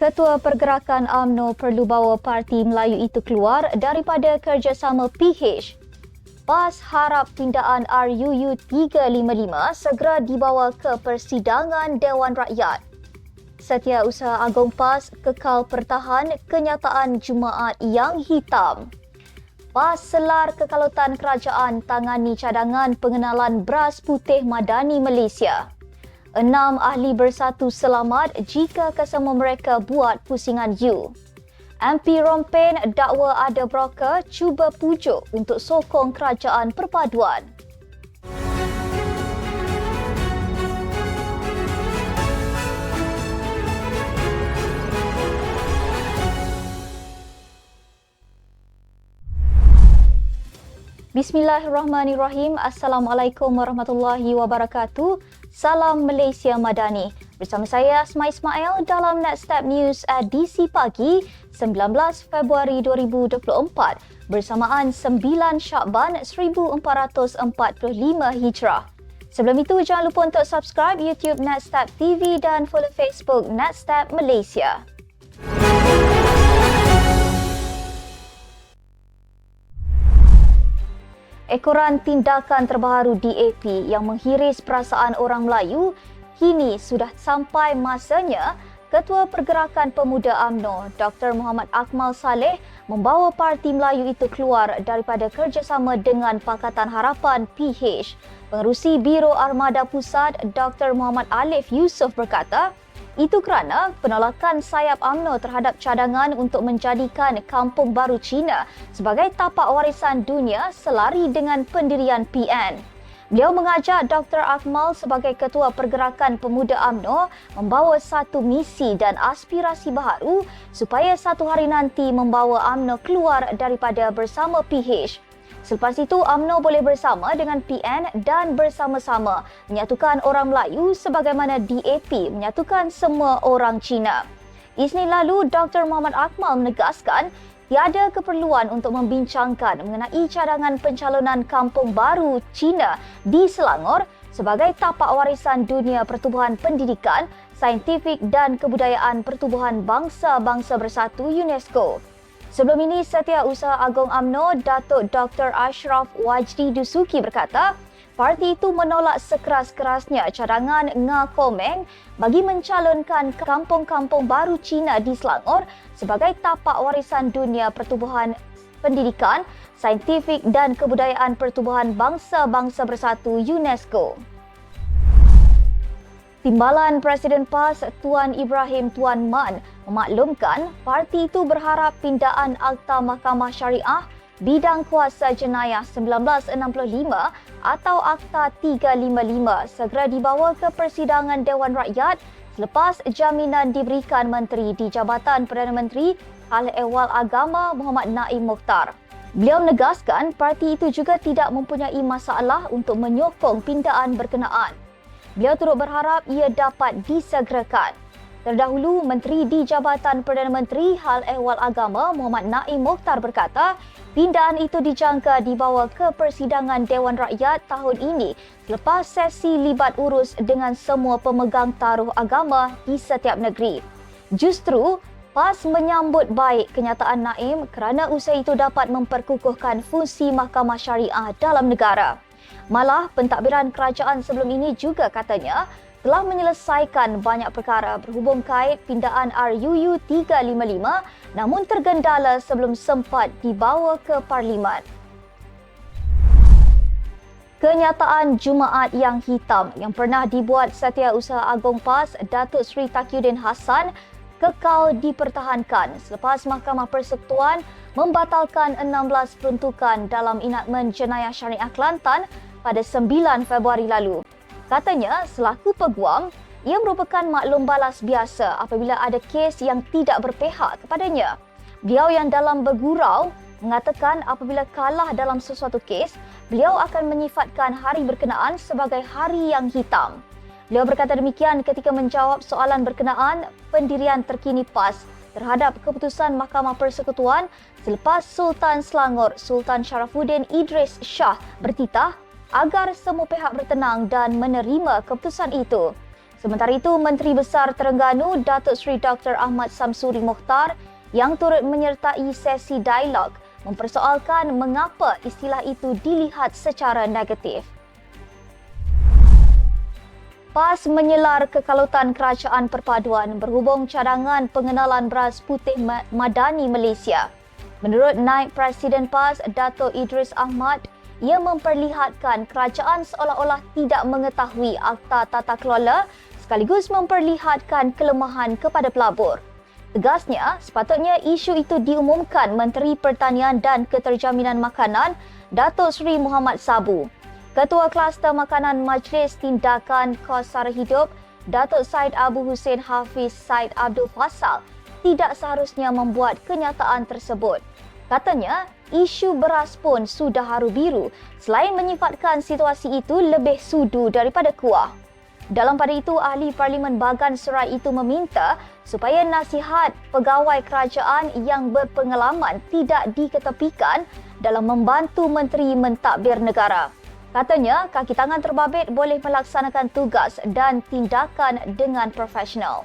Ketua Pergerakan UMNO perlu bawa Parti Melayu itu keluar daripada kerjasama PH. PAS harap pindaan RUU 355 segera dibawa ke persidangan Dewan Rakyat. Setiausaha Agong PAS kekal pertahan kenyataan Jumaat yang hitam. PAS selar kekalutan kerajaan tangani cadangan pengenalan beras putih madani Malaysia. 6 ahli bersatu selamat jika kesama mereka buat pusingan U. MP Rompen dakwa ada broker cuba pujuk untuk sokong kerajaan perpaduan. Bismillahirrahmanirrahim. Assalamualaikum warahmatullahi wabarakatuh. Salam Malaysia Madani. Bersama saya Asma Ismail dalam Netstep News edisi pagi 19 Februari 2024 bersamaan 9 Syakban 1445 Hijrah. Sebelum itu jangan lupa untuk subscribe YouTube Netstep TV dan follow Facebook Netstep Malaysia. Ekoran tindakan terbaru DAP yang menghiris perasaan orang Melayu, kini sudah sampai masanya Ketua Pergerakan Pemuda UMNO, Dr. Muhammad Akmal Saleh, membawa Parti Melayu itu keluar daripada kerjasama dengan Pakatan Harapan PH. Pengerusi Biro Armada Pusat, Dr. Muhammad Alif Yusof berkata, itu kerana penolakan sayap UMNO terhadap cadangan untuk menjadikan Kampung Baru Cina sebagai tapak warisan dunia selari dengan pendirian PN. Beliau mengajak Dr. Akmal sebagai Ketua Pergerakan Pemuda UMNO membawa satu misi dan aspirasi baharu supaya satu hari nanti membawa UMNO keluar daripada bersama PH. Selepas itu, UMNO boleh bersama dengan PN dan bersama-sama menyatukan orang Melayu sebagaimana DAP menyatukan semua orang Cina. Isnin lalu, Dr. Muhammad Akmal menegaskan tiada keperluan untuk membincangkan mengenai cadangan pencalonan Kampung Baru Cina di Selangor sebagai tapak warisan dunia pertubuhan pendidikan, saintifik dan kebudayaan pertubuhan bangsa-bangsa bersatu UNESCO. Sebelum ini, Setiausaha Agong UMNO, Datuk Dr. Ashraf Wajdi Dusuki berkata, parti itu menolak sekeras-kerasnya cadangan Nga Komeng bagi mencalonkan kampung-kampung baru Cina di Selangor sebagai tapak warisan dunia pertubuhan pendidikan, saintifik dan kebudayaan pertubuhan bangsa-bangsa bersatu UNESCO. Timbalan Presiden PAS Tuan Ibrahim Tuan Man memaklumkan parti itu berharap pindaan Akta Mahkamah Syariah Bidang Kuasa Jenayah 1965 atau Akta 355 segera dibawa ke persidangan Dewan Rakyat selepas jaminan diberikan Menteri di Jabatan Perdana Menteri Hal Ehwal Agama Muhammad Naim Mokhtar. Beliau menegaskan parti itu juga tidak mempunyai masalah untuk menyokong pindaan berkenaan. Beliau turut berharap ia dapat disegerakan. Terdahulu, Menteri di Jabatan Perdana Menteri Hal Ehwal Agama Muhammad Naim Mokhtar berkata, pindaan itu dijangka dibawa ke persidangan Dewan Rakyat tahun ini selepas sesi libat urus dengan semua pemegang taruh agama di setiap negeri. Justru, PAS menyambut baik kenyataan Naim kerana usaha itu dapat memperkukuhkan fungsi mahkamah syariah dalam negara. Malah, pentadbiran kerajaan sebelum ini juga katanya telah menyelesaikan banyak perkara berhubung kait pindaan RUU 355 namun tergendala sebelum sempat dibawa ke Parlimen. Kenyataan Jumaat yang hitam yang pernah dibuat Setiausaha Agong PAS Datuk Seri Taqiyuddin Hassan kekal dipertahankan selepas Mahkamah Persekutuan membatalkan 16 peruntukan dalam enakmen jenayah syariah Kelantan pada 9 Februari lalu. Katanya, selaku peguam, ia merupakan maklum balas biasa apabila ada kes yang tidak berpihak kepadanya. Beliau yang dalam bergurau mengatakan apabila kalah dalam sesuatu kes, beliau akan menyifatkan hari berkenaan sebagai hari yang hitam. Beliau berkata demikian ketika menjawab soalan berkenaan pendirian terkini PAS terhadap keputusan Mahkamah Persekutuan selepas Sultan Selangor Sultan Sharafuddin Idris Shah bertitah agar semua pihak bertenang dan menerima keputusan itu. Sementara itu, Menteri Besar Terengganu Datuk Seri Dr. Ahmad Samsuri Mokhtar yang turut menyertai sesi dialog mempersoalkan mengapa istilah itu dilihat secara negatif. PAS menyelar kekalutan Kerajaan Perpaduan berhubung cadangan pengenalan beras putih madani Malaysia. Menurut Naib Presiden PAS, Dato' Idris Ahmad, ia memperlihatkan kerajaan seolah-olah tidak mengetahui akta tata kelola sekaligus memperlihatkan kelemahan kepada pelabur. Tegasnya, sepatutnya isu itu diumumkan Menteri Pertanian dan Keterjaminan Makanan Datuk Seri Muhammad Sabu. Ketua Kluster Makanan Majlis Tindakan Kos Sara Hidup Datuk Said Abu Hussein Hafiz Said Abdul Fasal tidak seharusnya membuat kenyataan tersebut. Katanya, isu beras pun sudah haru biru selain menyifatkan situasi itu lebih sudu daripada kuah. Dalam pada itu, Ahli Parlimen Bagan Serai itu meminta supaya nasihat pegawai kerajaan yang berpengalaman tidak diketepikan dalam membantu menteri mentadbir negara. Katanya, kaki tangan terbabit boleh melaksanakan tugas dan tindakan dengan profesional.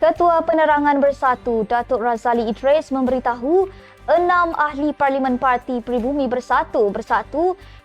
Ketua Penerangan Bersatu, Datuk Razali Idris memberitahu 6 ahli Parlimen Parti Pribumi Bersatu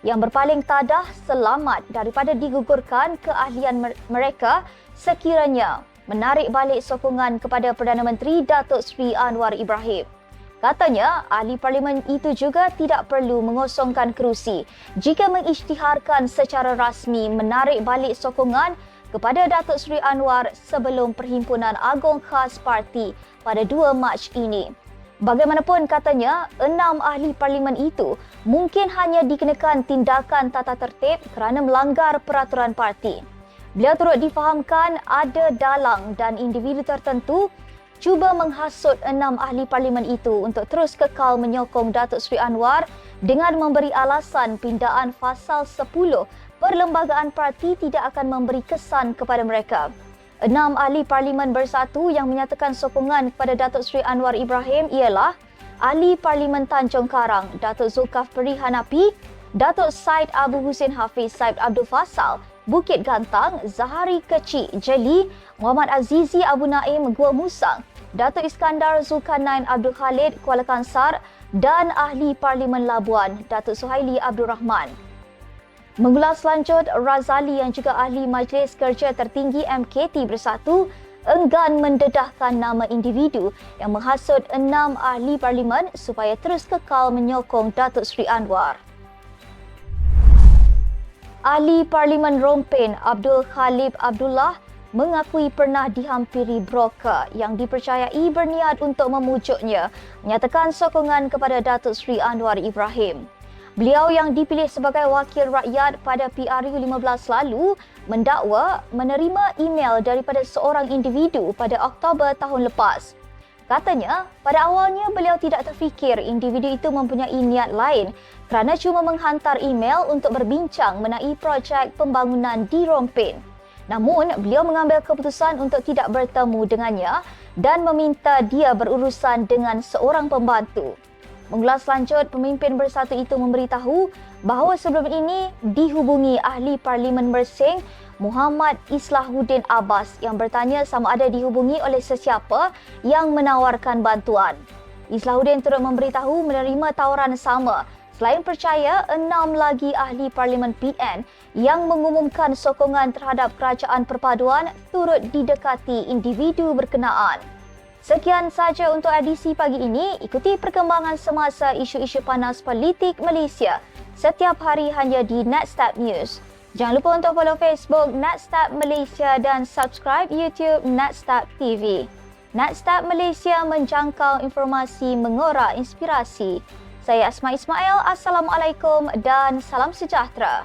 yang berpaling tadah selamat daripada digugurkan keahlian mereka sekiranya menarik balik sokongan kepada Perdana Menteri Datuk Seri Anwar Ibrahim. Katanya, ahli parlimen itu juga tidak perlu mengosongkan kerusi jika mengisytiharkan secara rasmi menarik balik sokongan kepada Datuk Seri Anwar sebelum Perhimpunan Agung Khas Parti pada 2 Mac ini. Bagaimanapun katanya, 6 ahli parlimen itu mungkin hanya dikenakan tindakan tata tertib kerana melanggar peraturan parti. Beliau turut difahamkan ada dalang dan individu tertentu cuba menghasut 6 ahli parlimen itu untuk terus kekal menyokong Datuk Seri Anwar dengan memberi alasan pindaan fasal 10 Perlembagaan Parti tidak akan memberi kesan kepada mereka. 6 ahli Parlimen Bersatu yang menyatakan sokongan kepada Datuk Seri Anwar Ibrahim ialah Ahli Parlimen Tanjung Karang, Datuk Zulkafli Hanapi, Datuk Said Abu Hussein Hafiz Said Abdul Fasal, Bukit Gantang, Zahari Kecik Jeli, Muhammad Azizi Abu Naim Gua Musang, Datuk Iskandar Zulkarnain Abdul Khalid Kuala Kangsar dan Ahli Parlimen Labuan, Datuk Suhaili Abdul Rahman. Mengulas lanjut, Razali yang juga Ahli Majlis Kerja Tertinggi MKT Bersatu enggan mendedahkan nama individu yang menghasut 6 ahli parlimen supaya terus kekal menyokong Datuk Seri Anwar. Ahli Parlimen Rompin Abdul Khalib Abdullah mengakui pernah dihampiri broker yang dipercayai berniat untuk memujuknya menyatakan sokongan kepada Datuk Seri Anwar Ibrahim. Beliau yang dipilih sebagai wakil rakyat pada PRU 15 lalu mendakwa menerima email daripada seorang individu pada Oktober tahun lepas. Katanya, pada awalnya beliau tidak terfikir individu itu mempunyai niat lain kerana cuma menghantar email untuk berbincang mengenai projek pembangunan di Rompin. Namun, beliau mengambil keputusan untuk tidak bertemu dengannya dan meminta dia berurusan dengan seorang pembantu. Mengulas lanjut, pemimpin Bersatu itu memberitahu bahawa sebelum ini dihubungi Ahli Parlimen Mersing Muhammad Islahuddin Abbas yang bertanya sama ada dihubungi oleh sesiapa yang menawarkan bantuan. Islahuddin turut memberitahu menerima tawaran sama. Selain percaya, 6 lagi Ahli Parlimen PN yang mengumumkan sokongan terhadap Kerajaan Perpaduan turut didekati individu berkenaan. Sekian sahaja untuk edisi pagi ini. Ikuti perkembangan semasa isu-isu panas politik Malaysia setiap hari hanya di Netstab News. Jangan lupa untuk follow Facebook Netstab Malaysia dan subscribe YouTube Netstab TV. Netstab Malaysia menjangkau informasi mengorak inspirasi. Saya Asma Ismail. Assalamualaikum dan salam sejahtera.